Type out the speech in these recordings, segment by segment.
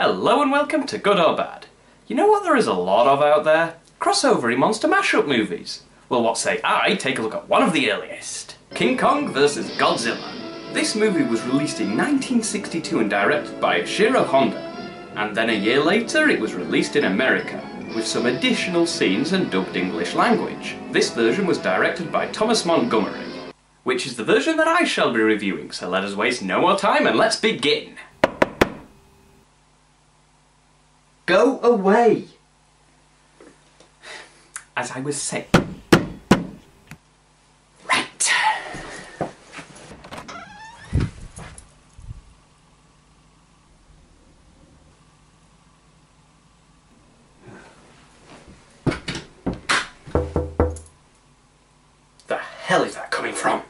Hello and welcome to Good or Bad. You know what there is a lot of out there? Crossover monster mashup movies. Well, what say I take a look at one of the earliest. King Kong vs. Godzilla. This movie was released in 1962 and directed by Ishiro Honda. And then a year later it was released in America, with some additional scenes and dubbed English language. This version was directed by Thomas Montgomery, which is the version that I shall be reviewing, so let us waste no more time and let's begin! Go away! As I was saying... Right! The hell is that coming from?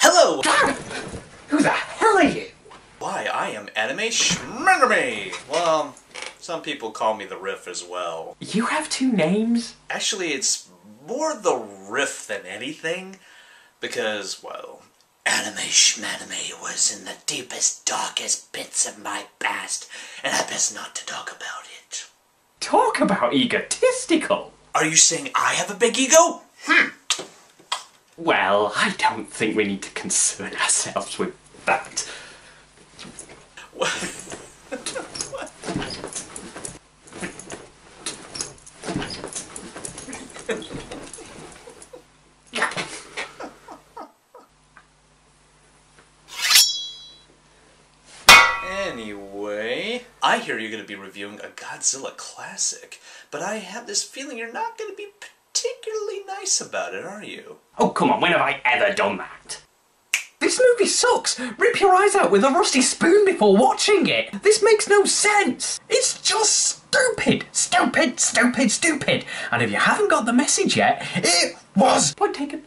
Hello! Who the hell are you? Why, I am Anime Shmurmy! Well, some people call me the Riff as well. You have two names? Actually, it's more the Riff than anything, because, well, Anime Shmanime was in the deepest, darkest bits of my past, and I best not to talk about it. Talk about egotistical! Are you saying I have a big ego? Well, I don't think we need to concern ourselves with that. Anyway, I hear you're going to be reviewing a Godzilla classic, but I have this feeling you're not going to be particularly nice about it, are you? Oh, come on, when have I ever done that? This movie sucks! Rip your eyes out with a rusty spoon before watching it! This makes no sense! It's just stupid! Stupid, stupid, stupid! And if you haven't got the message yet, it was... Point taken.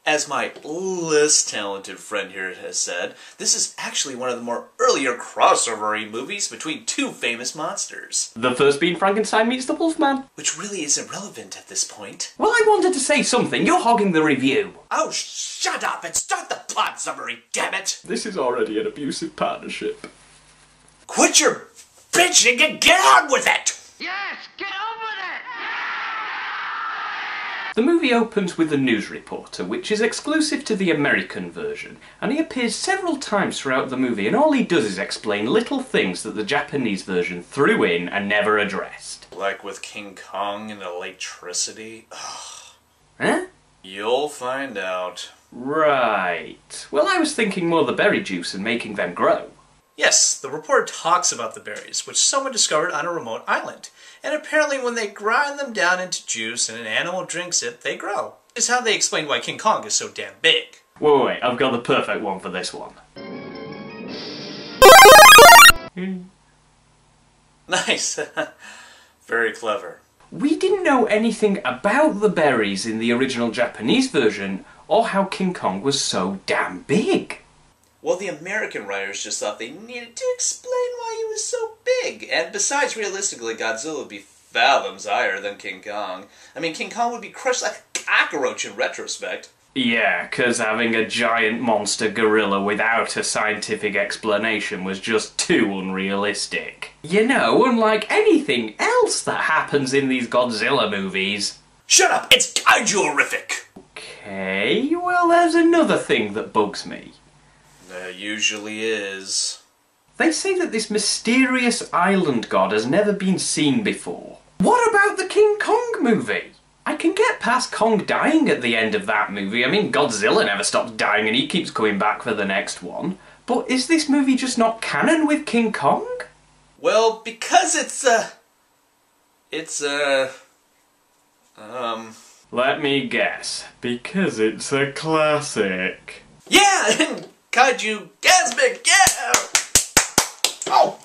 As my less talented friend here has said, this is actually one of the more earlier crossover-y movies between two famous monsters. The first being Frankenstein meets the Wolfman. Which really isn't relevant at this point. Well, I wanted to say something. You're hogging the review. Oh, shut up and start the plot summary, damn it! This is already an abusive partnership. Quit your bitching and get on with it! Yes, get on with it! The movie opens with a news reporter, which is exclusive to the American version, and he appears several times throughout the movie, and all he does is explain little things that the Japanese version threw in and never addressed. Like with King Kong and electricity? Ugh. Huh? You'll find out. Right. Well, I was thinking more the berry juice and making them grow. Yes, the report talks about the berries, which someone discovered on a remote island. And apparently when they grind them down into juice and an animal drinks it, they grow. Is how they explain why King Kong is so damn big. Wait, I've got the perfect one for this one. Nice. Very clever. We didn't know anything about the berries in the original Japanese version, or how King Kong was so damn big. Well, the American writers just thought they needed to explain why he was so big. And besides, realistically, Godzilla would be fathoms higher than King Kong. I mean, King Kong would be crushed like a cockroach in retrospect. Yeah, 'cause having a giant monster gorilla without a scientific explanation was just too unrealistic. You know, unlike anything else that happens in these Godzilla movies. Shut up! It's kaiju-horrific! Okay, well there's another thing that bugs me. There usually is. They say that this mysterious island god has never been seen before. What about the King Kong movie? I can get past Kong dying at the end of that movie. I mean, Godzilla never stops dying and he keeps coming back for the next one. But is this movie just not canon with King Kong? Well, because Let me guess. Because it's a classic. Yeah! Kaiju Gasmic, yeah! Oh!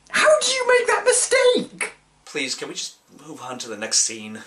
How did you make that mistake? Please, can we just move on to the next scene?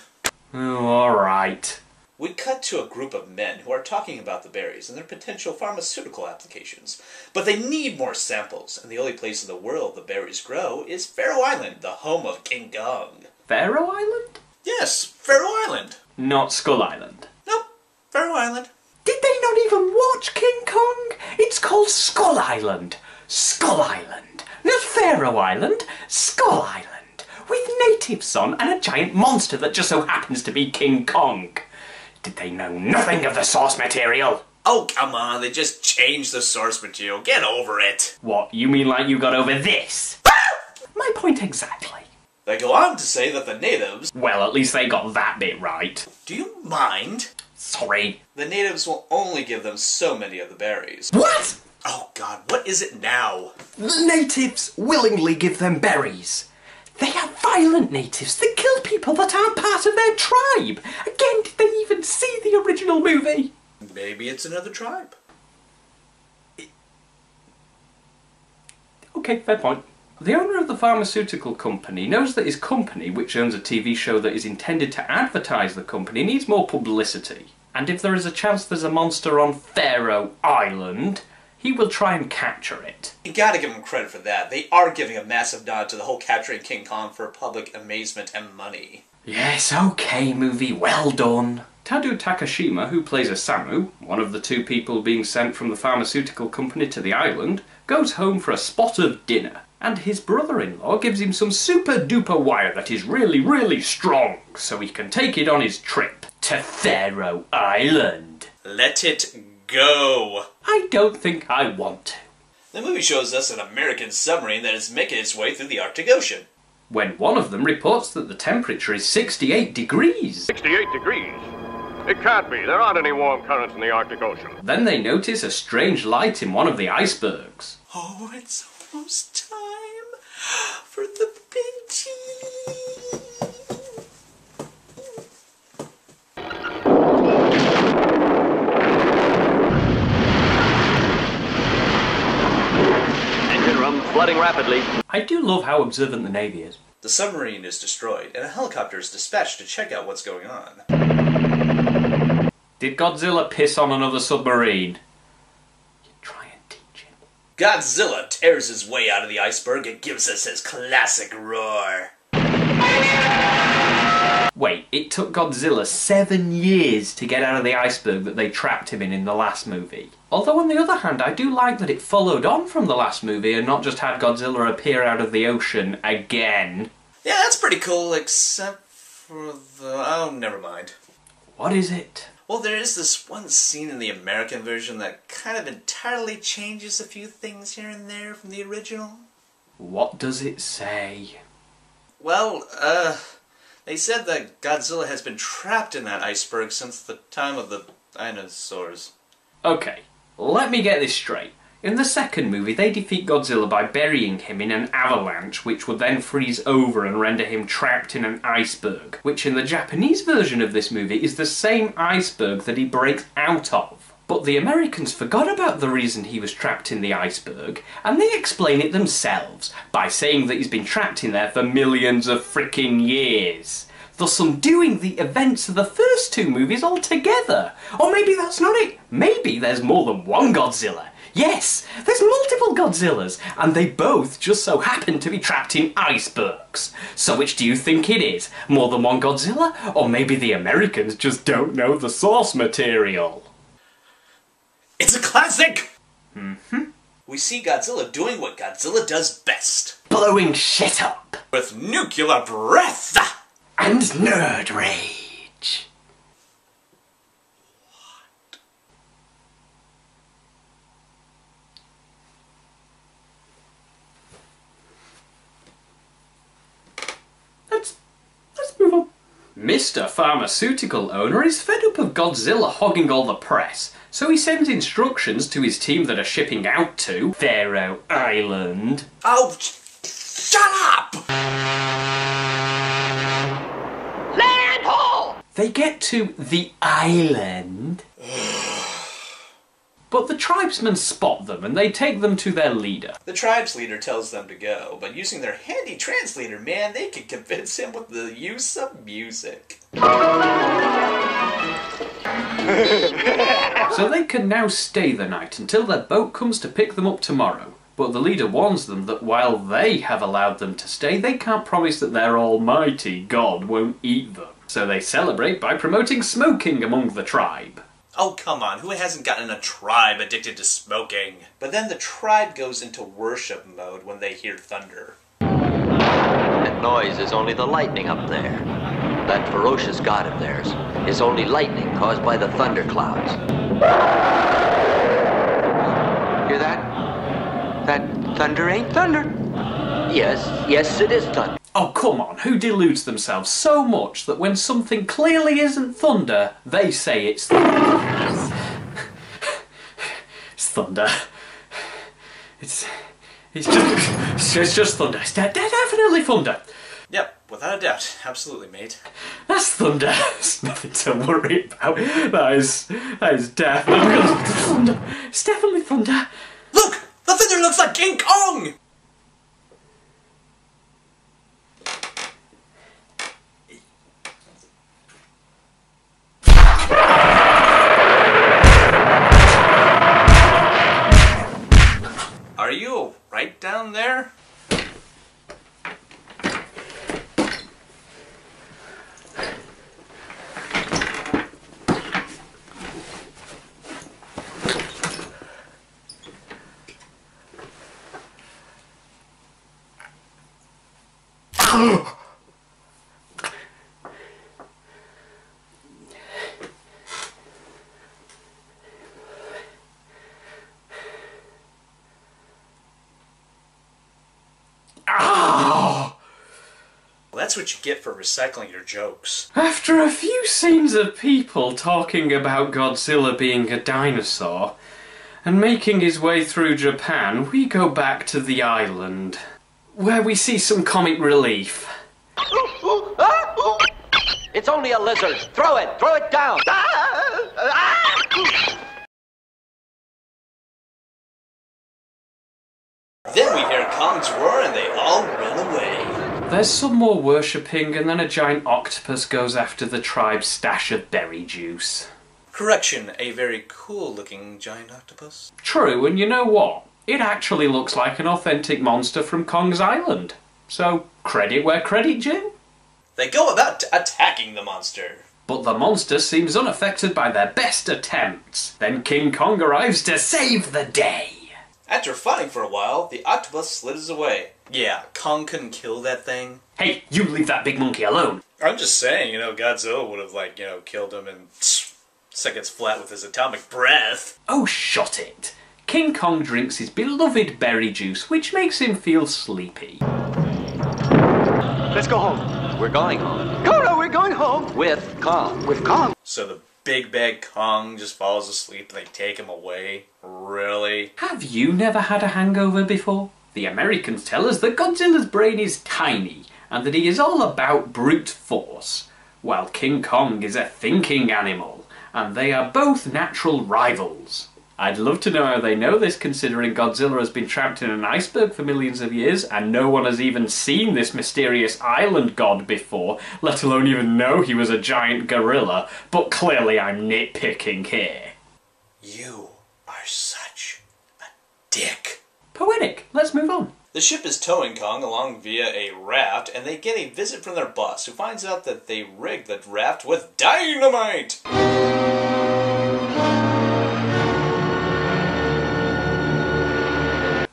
Oh, alright. We cut to a group of men who are talking about the berries and their potential pharmaceutical applications. But they need more samples, and the only place in the world the berries grow is Faroe Island, the home of King Kong. Faroe Island? Yes, Faroe Island. Not Skull Island. Nope, Faroe Island. Did they not even watch King Kong? It's called Skull Island. Skull Island. Not Faroe Island. Skull Island. With natives on and a giant monster that just so happens to be King Kong. Did they know nothing of the source material? Oh, come on, they just changed the source material. Get over it. What, you mean like you got over this? My point exactly. They go on to say that the natives... Well, at least they got that bit right. Do you mind? Sorry. The natives will only give them so many of the berries. What? Oh god, what is it now? The natives willingly give them berries. They are violent natives that kill people that aren't part of their tribe. Again, did they even see the original movie? Maybe it's another tribe. Okay, fair point. The owner of the pharmaceutical company knows that his company, which owns a TV show that is intended to advertise the company, needs more publicity. And if there is a chance there's a monster on Faroe Island, he will try and capture it. You gotta give them credit for that. They are giving a massive nod to the whole capturing King Kong for public amazement and money. Yes, okay, movie, well done. Tadu Takashima, who plays Osamu, one of the two people being sent from the pharmaceutical company to the island, goes home for a spot of dinner. And his brother-in-law gives him some super-duper wire that is really, really strong, so he can take it on his trip to Faroe Island. Let it go. I don't think I want to. The movie shows us an American submarine that is making its way through the Arctic Ocean. When one of them reports that the temperature is 68 degrees. 68 degrees? It can't be. There aren't any warm currents in the Arctic Ocean. Then they notice a strange light in one of the icebergs. Oh, it's almost time for the big tea. Engine room flooding rapidly. I do love how observant the Navy is. The submarine is destroyed, and a helicopter is dispatched to check out what's going on. Did Godzilla piss on another submarine? You try and teach him. Godzilla tears his way out of the iceberg and gives us his classic roar. Wait, it took Godzilla 7 years to get out of the iceberg that they trapped him in the last movie. Although on the other hand, I do like that it followed on from the last movie and not just had Godzilla appear out of the ocean again. Yeah, that's pretty cool, except for the... oh, never mind. What is it? Well, there is this one scene in the American version that kind of entirely changes a few things here and there from the original. What does it say? Well, they said that Godzilla has been trapped in that iceberg since the time of the dinosaurs. Okay, let me get this straight. In the second movie, they defeat Godzilla by burying him in an avalanche, which would then freeze over and render him trapped in an iceberg, which in the Japanese version of this movie is the same iceberg that he breaks out of. But the Americans forgot about the reason he was trapped in the iceberg, and they explain it themselves by saying that he's been trapped in there for millions of frickin' years, thus undoing the events of the first two movies altogether. Or maybe that's not it. Maybe there's more than one Godzilla. Yes, there's multiple Godzillas, and they both just so happen to be trapped in icebergs. So which do you think it is? More than one Godzilla? Or maybe the Americans just don't know the source material? It's a classic! We see Godzilla doing what Godzilla does best. Blowing shit up. With nuclear breath! And nerd rage. Let's move on. Mr. Pharmaceutical Owner is fed up of Godzilla hogging all the press, so he sends instructions to his team that are shipping out to Faroe Island. Oh, shut up! Land ho! They get to the island, but the tribesmen spot them and they take them to their leader. The tribe's leader tells them to go, but using their handy translator, man, they can convince him with the use of music. So they can now stay the night until their boat comes to pick them up tomorrow. But the leader warns them that while they have allowed them to stay, they can't promise that their almighty God won't eat them. So they celebrate by promoting smoking among the tribe. Oh, come on, who hasn't gotten a tribe addicted to smoking? But then the tribe goes into worship mode when they hear thunder. That noise is only the lightning up there. That ferocious god of theirs is only lightning caused by the thunderclouds. Hear that? That thunder ain't thunder. Yes, it is thunder. Oh, come on, who deludes themselves so much that when something clearly isn't thunder, they say it's thunder? It's thunder. It's just thunder. It's definitely thunder. Yep, without a doubt. Absolutely, mate. That's thunder. It's nothing to worry about. That is definitely thunder. It's definitely thunder. Look! The thunder looks like King Kong! Are you right down there? That's what you get for recycling your jokes. After a few scenes of people talking about Godzilla being a dinosaur and making his way through Japan, we go back to the island, where we see some comic relief. It's only a lizard. Throw it down. Then we hear Kong's roar and they all run away. There's some more worshipping, and then a giant octopus goes after the tribe's stash of berry juice. Correction, a very cool looking giant octopus. True, and you know what? It actually looks like an authentic monster from Kong's Island. So, credit where credit due. They go about attacking the monster. But the monster seems unaffected by their best attempts. Then King Kong arrives to save the day. After fighting for a while, the octopus slithers away. Yeah, Kong couldn't kill that thing. Hey, you leave that big monkey alone. I'm just saying, Godzilla would have, killed him in seconds flat with his atomic breath. Oh, shut it. King Kong drinks his beloved berry juice, which makes him feel sleepy. Let's go home. We're going home. No, we're going home. With Kong. With Kong. So the big bad Kong just falls asleep and they take him away? Really? Have you never had a hangover before? The Americans tell us that Godzilla's brain is tiny and that he is all about brute force, while King Kong is a thinking animal, and they are both natural rivals. I'd love to know how they know this, considering Godzilla has been trapped in an iceberg for millions of years and no one has even seen this mysterious island god before, let alone even know he was a giant gorilla, but clearly I'm nitpicking here. You are such a dick. Poetic. Let's move on. The ship is towing Kong along via a raft, and they get a visit from their boss, who finds out that they rigged the raft with dynamite!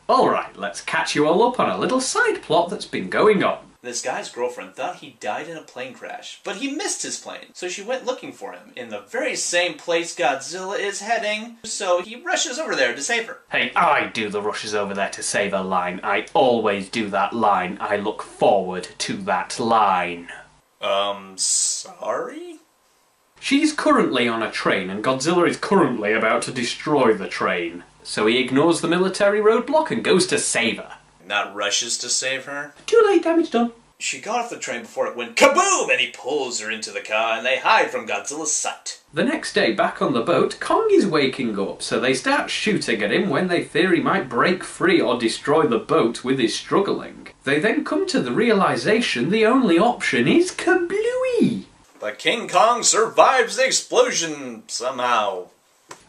Alright, let's catch you all up on a little side plot that's been going on. This guy's girlfriend thought he died in a plane crash, but he missed his plane, so she went looking for him in the very same place Godzilla is heading, so he rushes over there to save her. Hey, I do the rushes over there to save a line. I always do that line. I look forward to that line. Sorry? She's currently on a train and Godzilla is currently about to destroy the train. So he ignores the military roadblock and goes to save her. Not rushes to save her? Too late, damage done. She got off the train before it went kaboom, and he pulls her into the car and they hide from Godzilla's sight. The next day, back on the boat, Kong is waking up, so they start shooting at him when they fear he might break free or destroy the boat with his struggling. They then come to the realization the only option is kablooey. But King Kong survives the explosion somehow.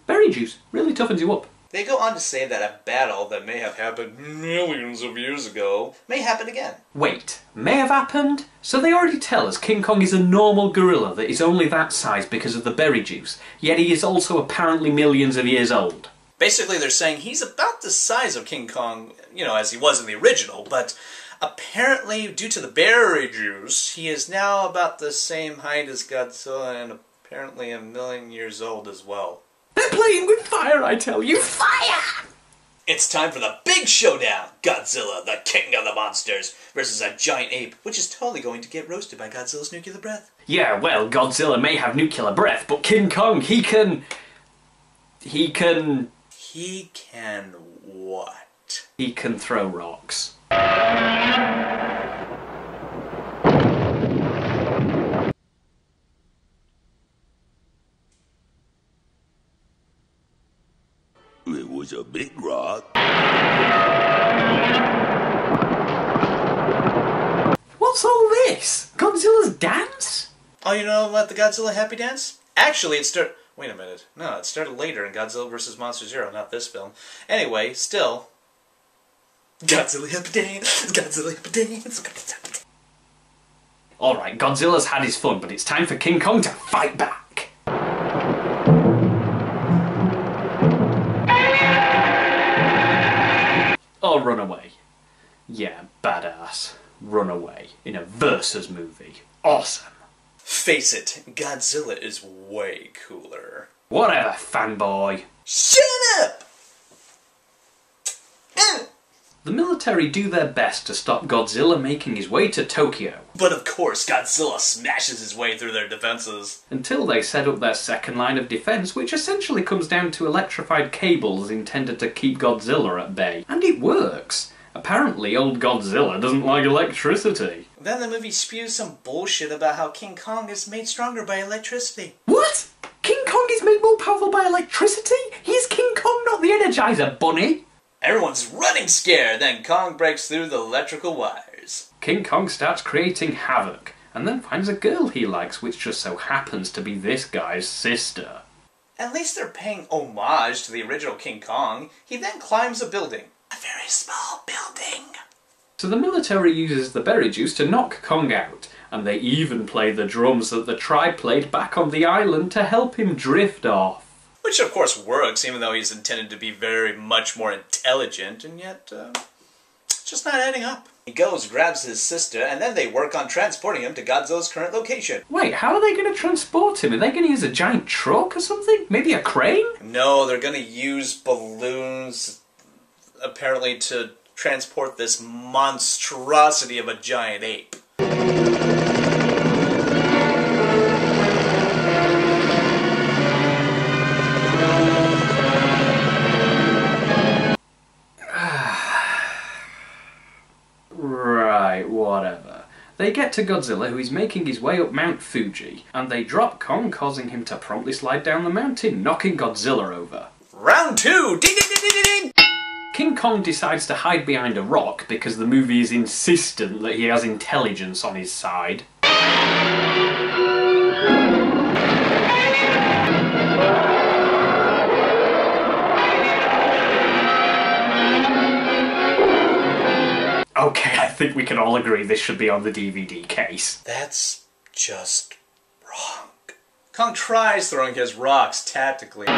Berry juice really toughens you up. They go on to say that a battle that may have happened millions of years ago may happen again. Wait, may have happened? So they already tell us King Kong is a normal gorilla that is only that size because of the berry juice, yet he is also apparently millions of years old. Basically, they're saying he's about the size of King Kong, you know, as he was in the original, but apparently, due to the berry juice, he is now about the same height as Godzilla and apparently a million years old as well. They're playing with fire, I tell you! Fire! It's time for the big showdown! Godzilla, the king of the monsters, versus a giant ape, which is totally going to get roasted by Godzilla's nuclear breath. Yeah, well, Godzilla may have nuclear breath, but King Kong, he can what? He can throw rocks. It was a big rock. What's all this? Godzilla's dance? Oh, you know about the Godzilla Happy Dance? Actually, it started... Wait a minute. No, it started later in Godzilla vs. Monster Zero, not this film. Anyway, still... Godzilla Happy Dance! Godzilla Happy Dance! Godzilla Happy Dance! Alright, Godzilla's had his fun, but it's time for King Kong to fight back. Or run away. Yeah, badass. Run away in a versus movie. Awesome. Face it, Godzilla is way cooler. Whatever, fanboy. Shut up! The military do their best to stop Godzilla making his way to Tokyo. But of course, Godzilla smashes his way through their defenses. Until they set up their second line of defense, which essentially comes down to electrified cables intended to keep Godzilla at bay. And it works. Apparently, old Godzilla doesn't like electricity. Then the movie spews some bullshit about how King Kong is made stronger by electricity. What? King Kong is made more powerful by electricity? He's King Kong, not the Energizer Bunny! Everyone's running scared, then Kong breaks through the electrical wires. King Kong starts creating havoc, and then finds a girl he likes, which just so happens to be this guy's sister. At least they're paying homage to the original King Kong. He then climbs a building. A very small building. So the military uses the berry juice to knock Kong out, and they even play the drums that the tribe played back on the island to help him drift off. Which of course works, even though he's intended to be very much more intelligent, and yet, it's just not adding up. He goes, grabs his sister, and then they work on transporting him to Godzilla's current location. Wait, how are they going to transport him? Are they going to use a giant truck or something? Maybe a crane? No, they're going to use balloons, apparently, to transport this monstrosity of a giant ape. Right, whatever. They get to Godzilla, who is making his way up Mount Fuji, and they drop Kong, causing him to promptly slide down the mountain, knocking Godzilla over. Round two! Ding, ding, ding, ding, ding, ding! King Kong decides to hide behind a rock because the movie is insistent that he has intelligence on his side. Okay, I think we can all agree this should be on the DVD case. That's just wrong. Kong tries throwing his rocks tactically.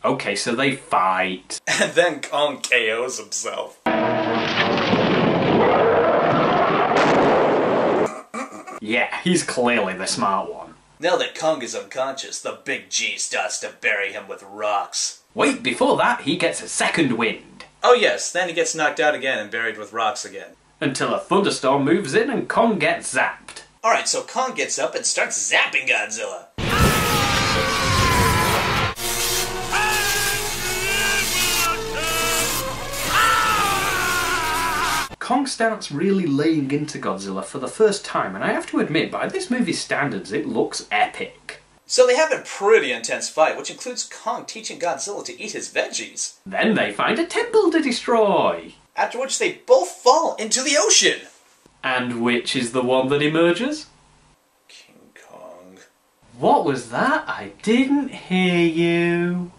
Okay, so they fight. And then Kong KOs himself. Yeah, he's clearly the smart one. Now that Kong is unconscious, the big G starts to bury him with rocks. Wait, before that, he gets a second wind. Oh yes, then he gets knocked out again and buried with rocks again. Until a thunderstorm moves in and Kong gets zapped. Alright, so Kong gets up and starts zapping Godzilla. Kong starts really laying into Godzilla for the first time, and I have to admit, by this movie's standards, it looks epic. So they have a pretty intense fight, which includes Kong teaching Godzilla to eat his veggies. Then they find a temple to destroy. After which they both fall into the ocean. And which is the one that emerges? King Kong. What was that? I didn't hear you.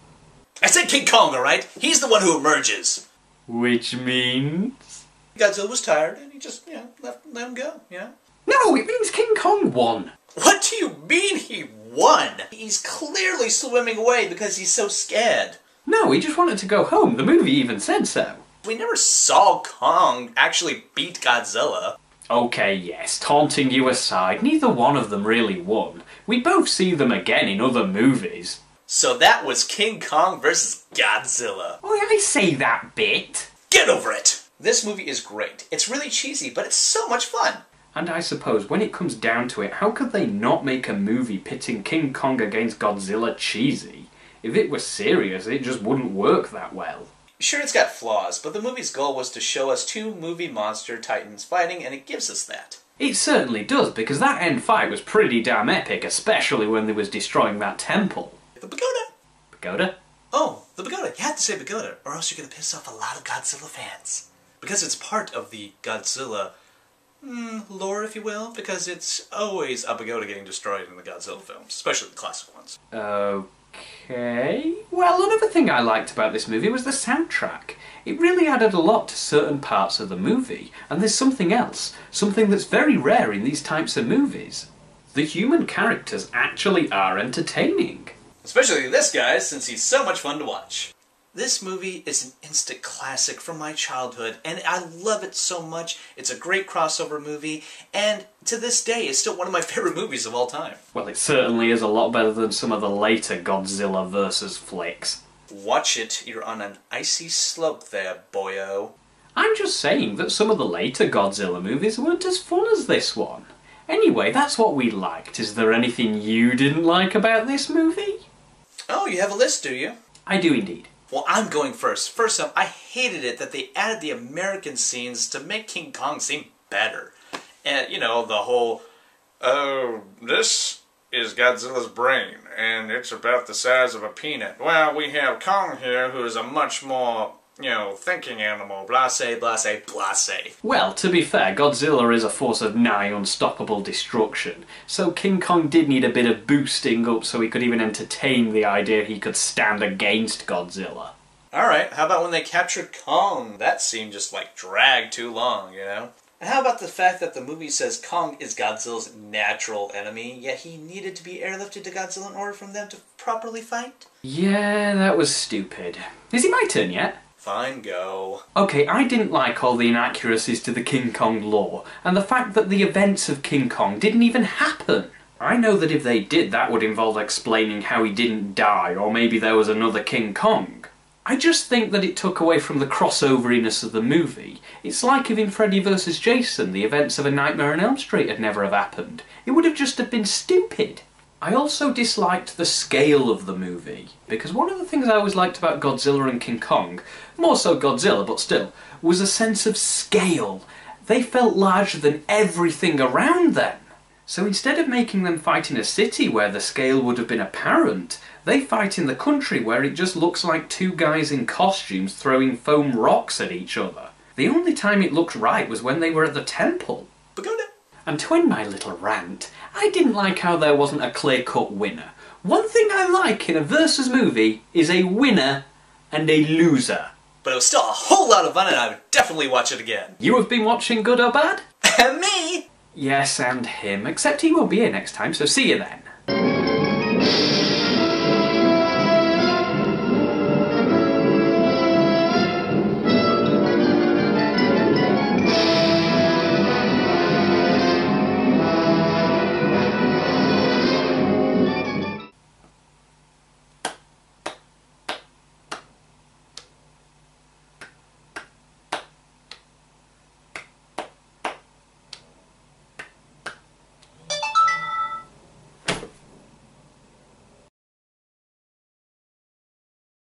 I said King Kong, alright? He's the one who emerges. Which means? Godzilla was tired and he just, let him go, No, it means King Kong won. What do you mean he won? He's clearly swimming away because he's so scared. No, he just wanted to go home. The movie even said so. We never saw Kong actually beat Godzilla. Okay, yes, taunting you aside, neither one of them really won. We both see them again in other movies. So that was King Kong versus Godzilla. Oh, I say that bit. Get over it! This movie is great. It's really cheesy, but it's so much fun. And I suppose when it comes down to it, how could they not make a movie pitting King Kong against Godzilla cheesy? If it was serious, it just wouldn't work that well. Sure, it's got flaws, but the movie's goal was to show us two movie monster titans fighting, and it gives us that. It certainly does, because that end fight was pretty damn epic, especially when they was destroying that temple. The pagoda! Pagoda? Oh, the pagoda. You have to say pagoda, or else you're going to piss off a lot of Godzilla fans. Because it's part of the Godzilla lore, if you will, because it's always a pagoda getting destroyed in the Godzilla films, especially the classic ones. Okay. Well, another thing I liked about this movie was the soundtrack. It really added a lot to certain parts of the movie, and there's something else, something that's very rare in these types of movies. The human characters actually are entertaining. Especially this guy, since he's so much fun to watch. This movie is an instant classic from my childhood, and I love it so much. It's a great crossover movie, and to this day, it's still one of my favorite movies of all time. Well, it certainly is a lot better than some of the later Godzilla vs. flicks. Watch it, you're on an icy slope there, boyo. I'm just saying that some of the later Godzilla movies weren't as fun as this one. Anyway, that's what we liked. Is there anything you didn't like about this movie? Oh, you have a list, do you? I do indeed. Well, I'm going first. First up, I hated it that they added the American scenes to make King Kong seem better. And, the whole, oh, this is Godzilla's brain, and it's about the size of a peanut. Well, we have Kong here, who is a much more, thinking animal. Blase, blase, blase. Well, to be fair, Godzilla is a force of nigh unstoppable destruction, so King Kong did need a bit of boosting up so he could even entertain the idea he could stand against Godzilla. Alright, how about when they captured Kong? That scene just, dragged too long, And how about the fact that the movie says Kong is Godzilla's natural enemy, yet he needed to be airlifted to Godzilla in order for them to properly fight? Yeah, that was stupid. Is it my turn yet? Fine, go. Okay, I didn't like all the inaccuracies to the King Kong lore, and the fact that the events of King Kong didn't even happen. I know that if they did, that would involve explaining how he didn't die, or maybe there was another King Kong. I just think that it took away from the crossoveriness of the movie. It's like if in Freddy vs. Jason, the events of A Nightmare on Elm Street had never have happened. It would have just have been stupid. I also disliked the scale of the movie, because one of the things I always liked about Godzilla and King Kong, more so Godzilla but still, was a sense of scale. They felt larger than everything around them. So instead of making them fight in a city where the scale would have been apparent, they fight in the country where it just looks like two guys in costumes throwing foam rocks at each other. The only time it looked right was when they were at the temple. Pagoda. And to end my little rant, I didn't like how there wasn't a clear-cut winner. One thing I like in a versus movie is a winner and a loser. But it was still a whole lot of fun, and I would definitely watch it again. You have been watching Good or Bad? And me! Yes, and him, except he won't be here next time, so see you then.